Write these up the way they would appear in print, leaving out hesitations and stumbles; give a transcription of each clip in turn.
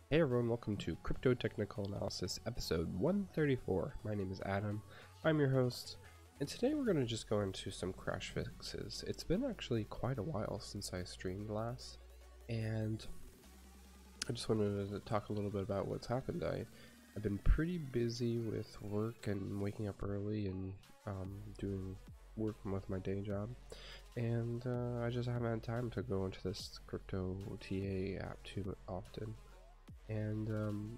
Hey everyone, welcome to Crypto Technical Analysis episode 134. My name is Adam, I'm your host, and today we're going to just go into some crash fixes. It's been actually quite a while since I streamed last, and I just wanted to talk a little bit about what's happened. I've been pretty busy with work and waking up early and doing work with my day job, and I just haven't had time to go into this CryptoTA app too often. And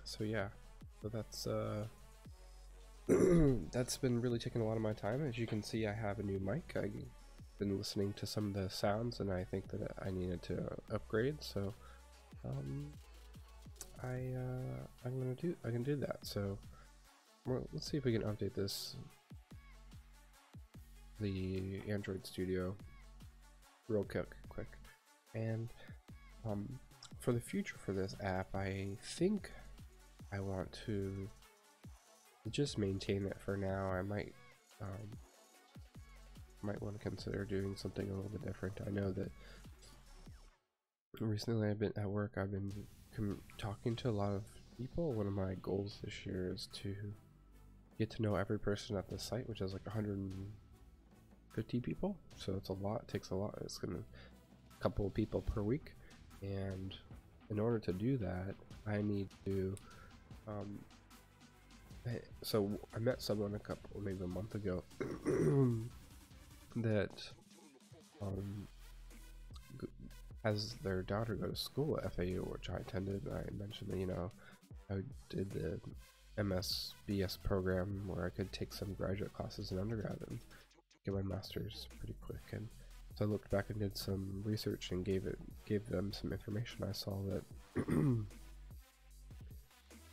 so yeah, so that's that's been really taking a lot of my time. As you can see, I have a new mic. I've been listening to some of the sounds, and I think that I needed to upgrade. So I can do that. So let's see if we can update the Android Studio real quick, and for the future for this app, I think I want to just maintain it for now. I might want to consider doing something a little bit different. I know that recently I've been at work, I've been talking to a lot of people. One of my goals this year is to get to know every person at the site, which is like 150 people, so it's a lot. It takes a lot. It's gonna a couple of people per week, and in order to do that, I need to so I met someone maybe a month ago that has their daughter go to school at FAU, which I attended. I mentioned that, you know, I did the MS/BS program where I could take some graduate classes in undergrad and get my master's pretty quick. And so I looked back and did some research and gave them some information. I saw that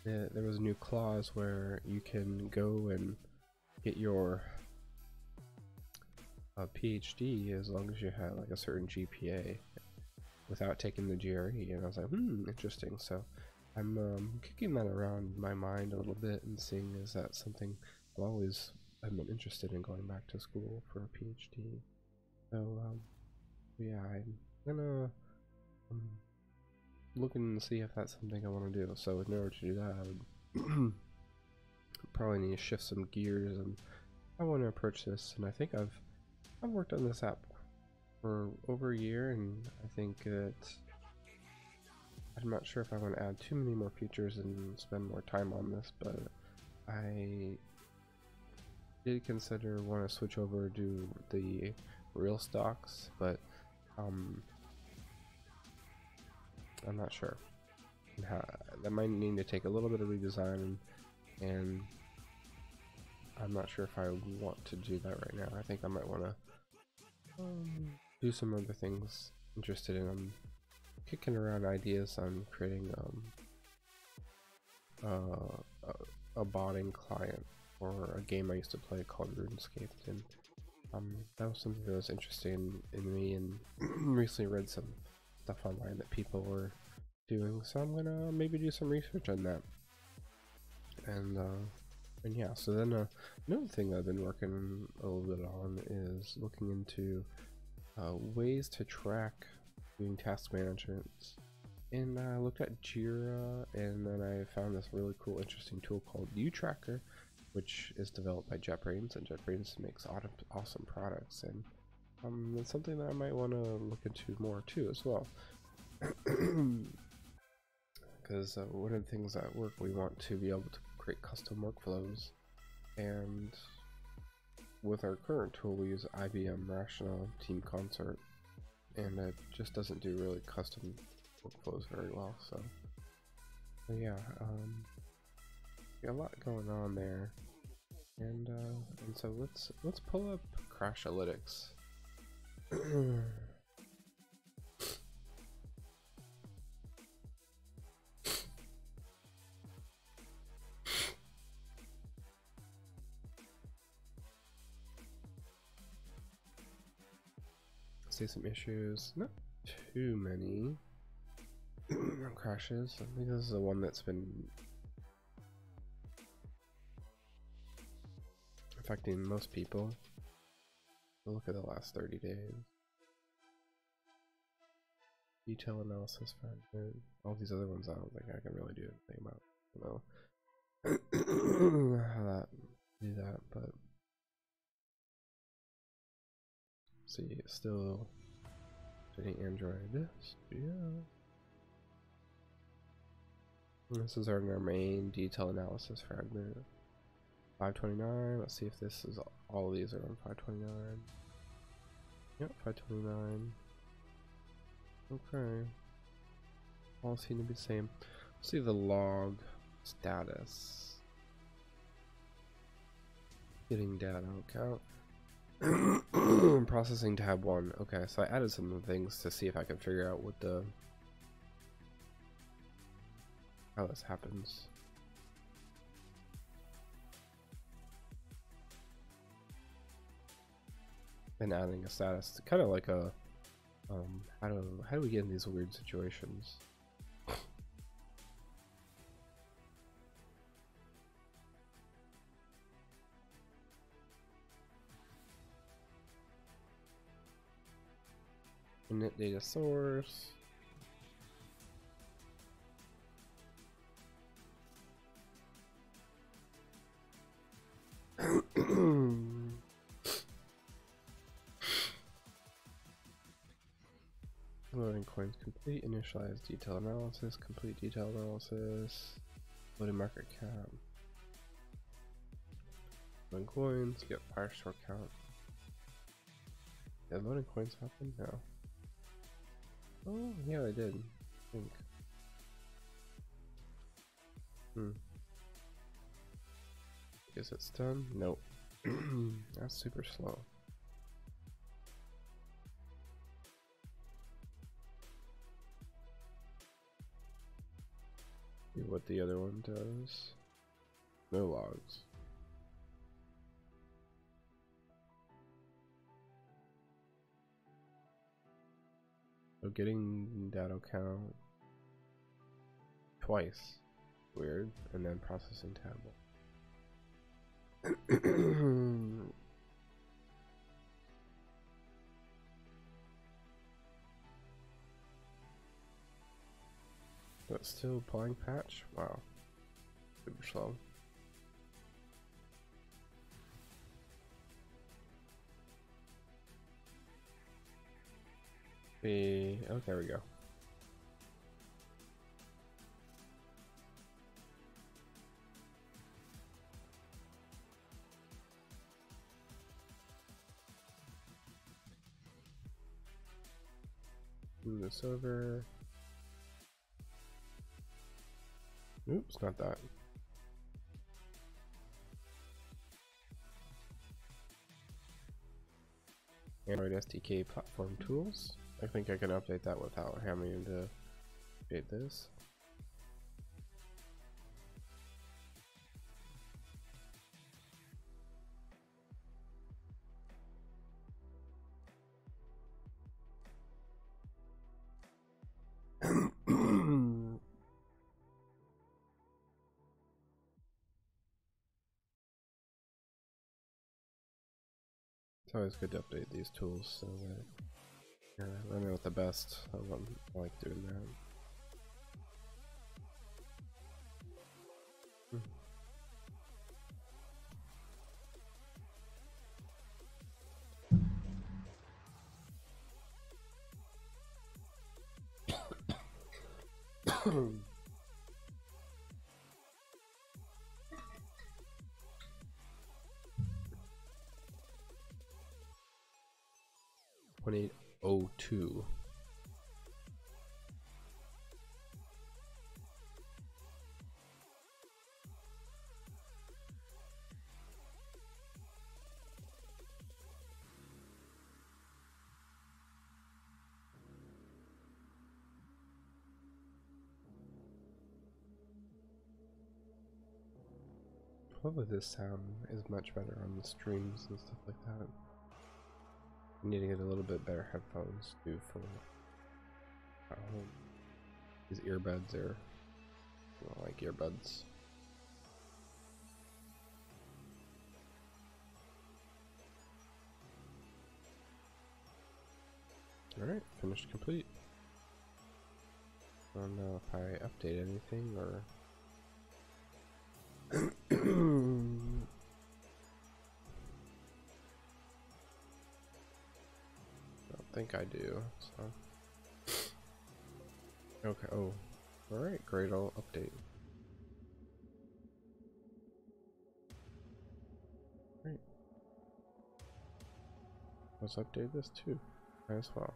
there was a new clause where you can go and get your PhD as long as you have like a certain GPA without taking the GRE. And I was like, interesting. So I'm kicking that around my mind a little bit and seeing, is that something I've been interested in, going back to school for a PhD. So yeah, I'm gonna looking to see if that's something I want to do. So in order to do that, I would probably need to shift some gears, and I want to approach this. And I think I've worked on this app for over a year, and I think that I'm not sure if I want to add too many more features and spend more time on this, but I did consider want to switch over to the real stocks, but I'm not sure. That might need to take a little bit of redesign, and I'm not sure if I want to do that right now. I think I might want to do some other things interested in. I'm kicking around ideas on creating a botting client for a game I used to play called RuneScape, and that was something that was interesting in me, and recently read some stuff online that people were doing, so I'm gonna maybe do some research on that. And yeah, so then another thing I've been working a little bit on is looking into ways to track doing task management. And I looked at Jira, and then I found this really cool, interesting tool called UTracker, which is developed by JetBrains, and JetBrains makes awesome products, and it's something that I might want to look into more too as well. Because one of the things at work, we want to be able to create custom workflows, and with our current tool we use IBM Rational Team Consort, and it just doesn't do really custom workflows very well. So yeah, got a lot going on there, and so let's pull up Crashalytics. See some issues, not too many crashes. I think this is the one that's been affecting most people. Look at the last 30 days. Detail analysis fragment. All these other ones I don't think I can really do anything about. How that do that, but see, it's still fitting Android Studio. This is our main detail analysis fragment. 529. Let's see if this is all these are on 529. Yep, 529. Okay. All seem to be the same. Let's see the log status. Getting data count. Processing tab 1. Okay, so I added some things to see if I can figure out what the how this happens. And adding a status, kind of like a how do we get in these weird situations? Init data source. Loading coins complete, initialize detail analysis, complete detail analysis, loading market cap. Loading coins, get fire store count. Did loading coins happen? No. Oh, yeah, I did. I think. Guess it's done? Nope. That's super slow. See what the other one does. No logs. So getting data count twice. Weird. And then processing tab. But still applying patch? Wow. Super slow. Oh, there we go. Move this over. Oops, not that. Android SDK platform tools. I think I can update that without having to update this. It's always good to update these tools so that I know what the best of them. I like doing that. Hmm. 2802. Probably this sound is much better on the streams and stuff like that. I need to get a little bit better headphones too for these earbuds are like earbuds. Alright, finished complete. I don't know if I update anything or I don't think I do, so okay. Oh, alright, great. I'll update. Great. Let's update this too as well.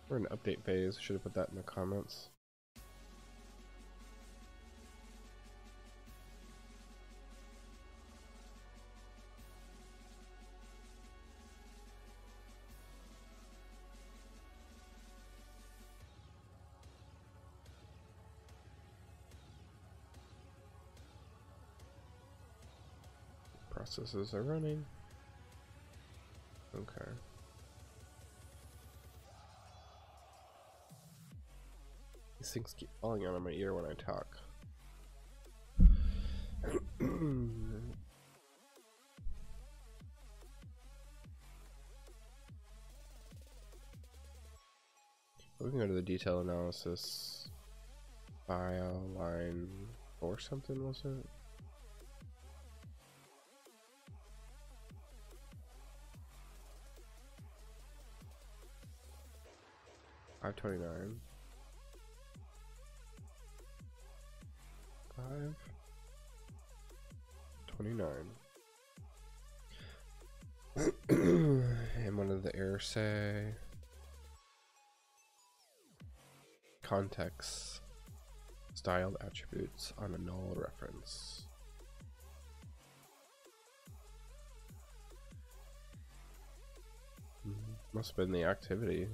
We're in update phase. Should have put that in the comments. Processes are running. Okay. These things keep falling out of my ear when I talk. We can go to the detail analysis. File line or something, was it? $5.29. 5.29. And what did the error say? Context styled attributes on a null reference. Must have been the activity.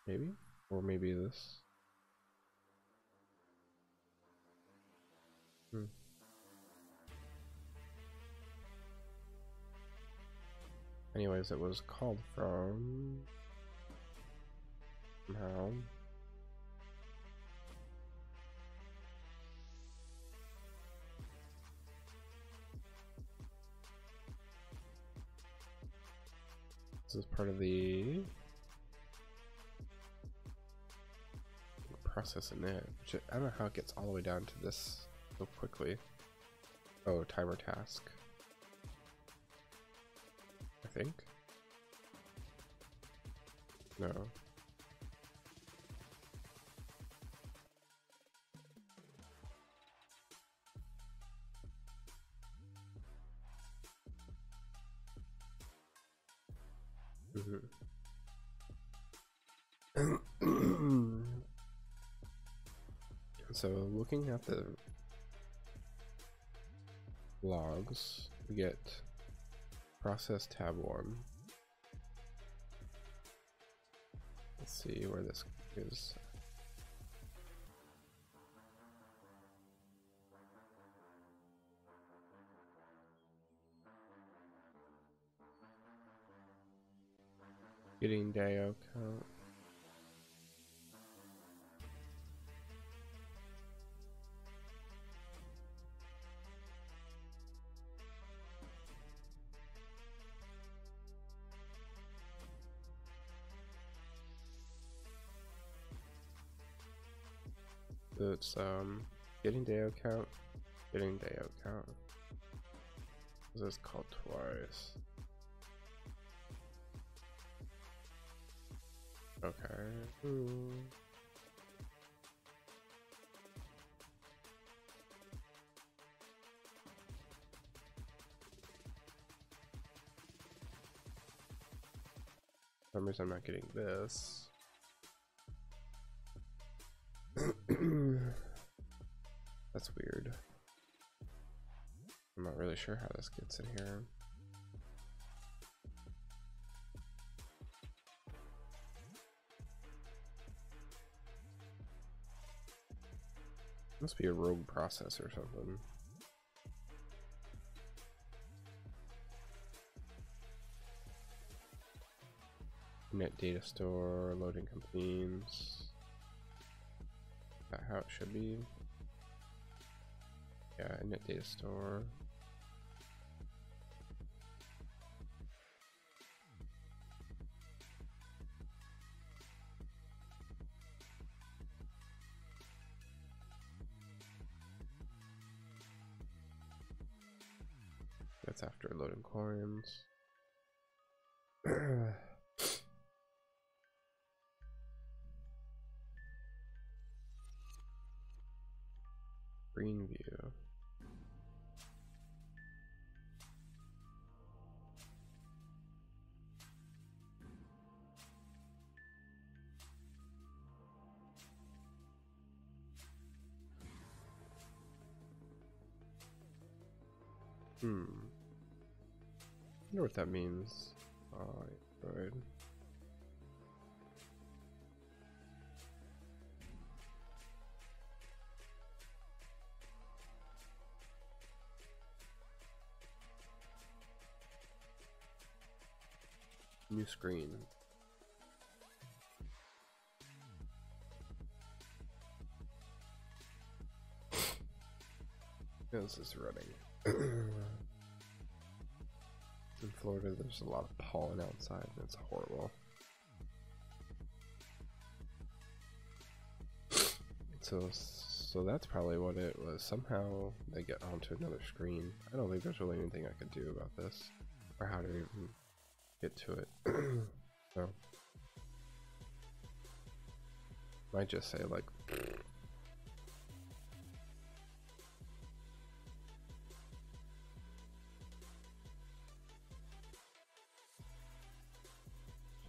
Maybe? Or maybe this. Anyways, it was called from somehow. This is part of the process in it, which I don't know how it gets all the way down to this so quickly. Oh, timer task. I think. No. So looking at the logs, we get process tab 1. Let's see where this is. Getting DAO count. It's getting DAO count, getting DAO count. This is called twice. Okay. Ooh. For some reason I'm not getting this. That's weird. I'm not really sure how this gets in here. Must be a rogue process or something. Net data store, loading completes. Is that how it should be? Yeah, net data store. that's after loading coins. Green view. I wonder what that means. Right. New screen. Yeah, this is running. In Florida, there's a lot of pollen outside, and it's horrible. So that's probably what it was. Somehow they get onto another screen. I don't think there's really anything I could do about this, or how to even get to it. So might just say like.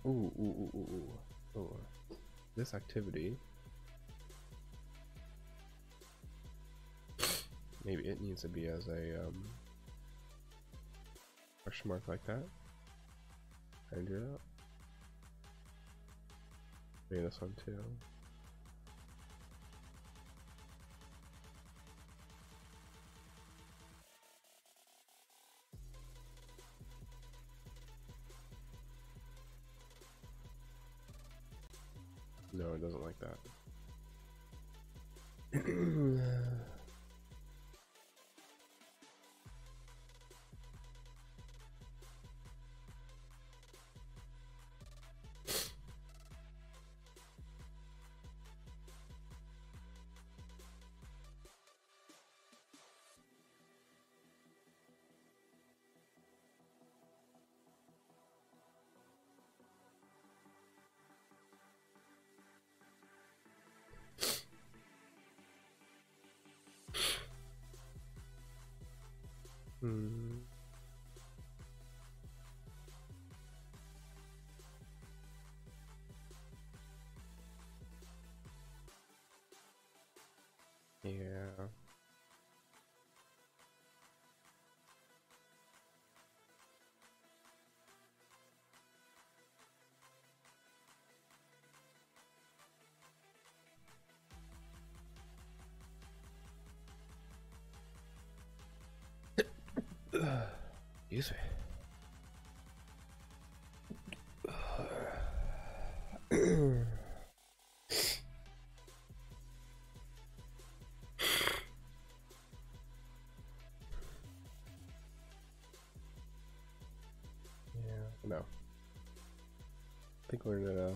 Ooh. This activity. Maybe it needs to be as a question mark like that. Can I do that? Maybe this one too. No, it doesn't like that. Yeah. Excuse me. No. I think we're gonna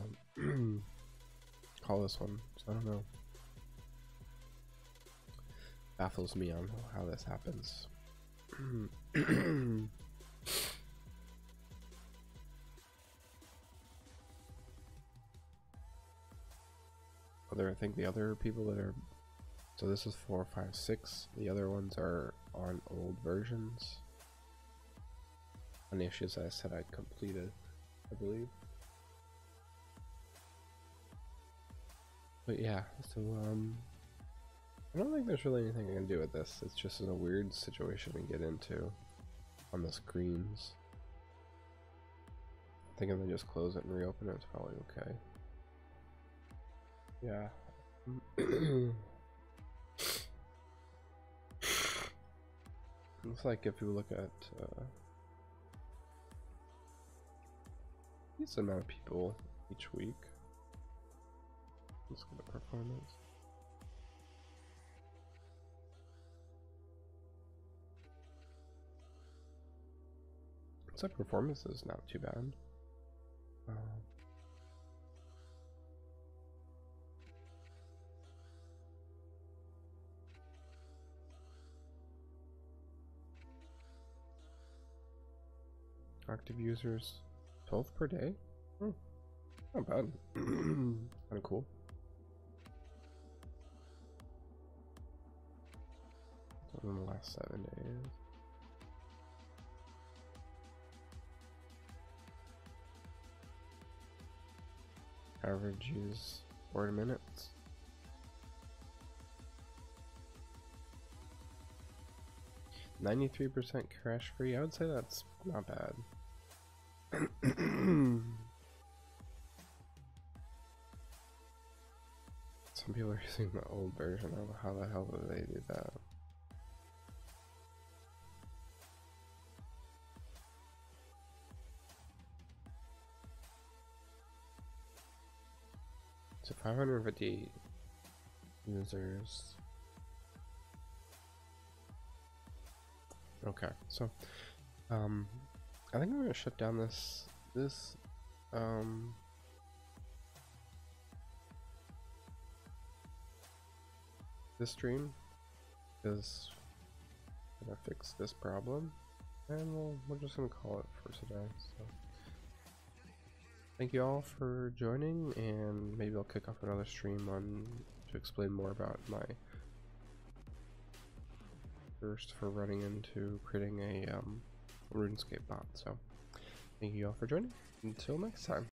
call this one. So I don't know. Baffles me on how this happens. I think the other people that are. So this is 4, 5, 6. The other ones are on old versions. On the issues I said I'd completed, I believe. But yeah, so I don't think there's really anything I can do with this. It's just a weird situation to get into on the screens. I think if I just close it and reopen it, it's probably okay. Yeah. Looks like if you look at decent amount of people each week. Let's look at the performance. So performance is not too bad. Active users 12 per day? Not bad. Kind of cool. In the last 7 days. Average use 4 minutes. 93% crash free. I would say that's not bad. Some people are using the old version. I don't know how the hell do they do that. So 550 users. Okay, so I think I'm gonna shut down this stream, because I'm gonna fix this problem, and we're just gonna call it for today. So thank you all for joining, and maybe I'll kick off another stream to explain more about my first for running into creating a RuneScape bot. So thank you all for joining. Until next time.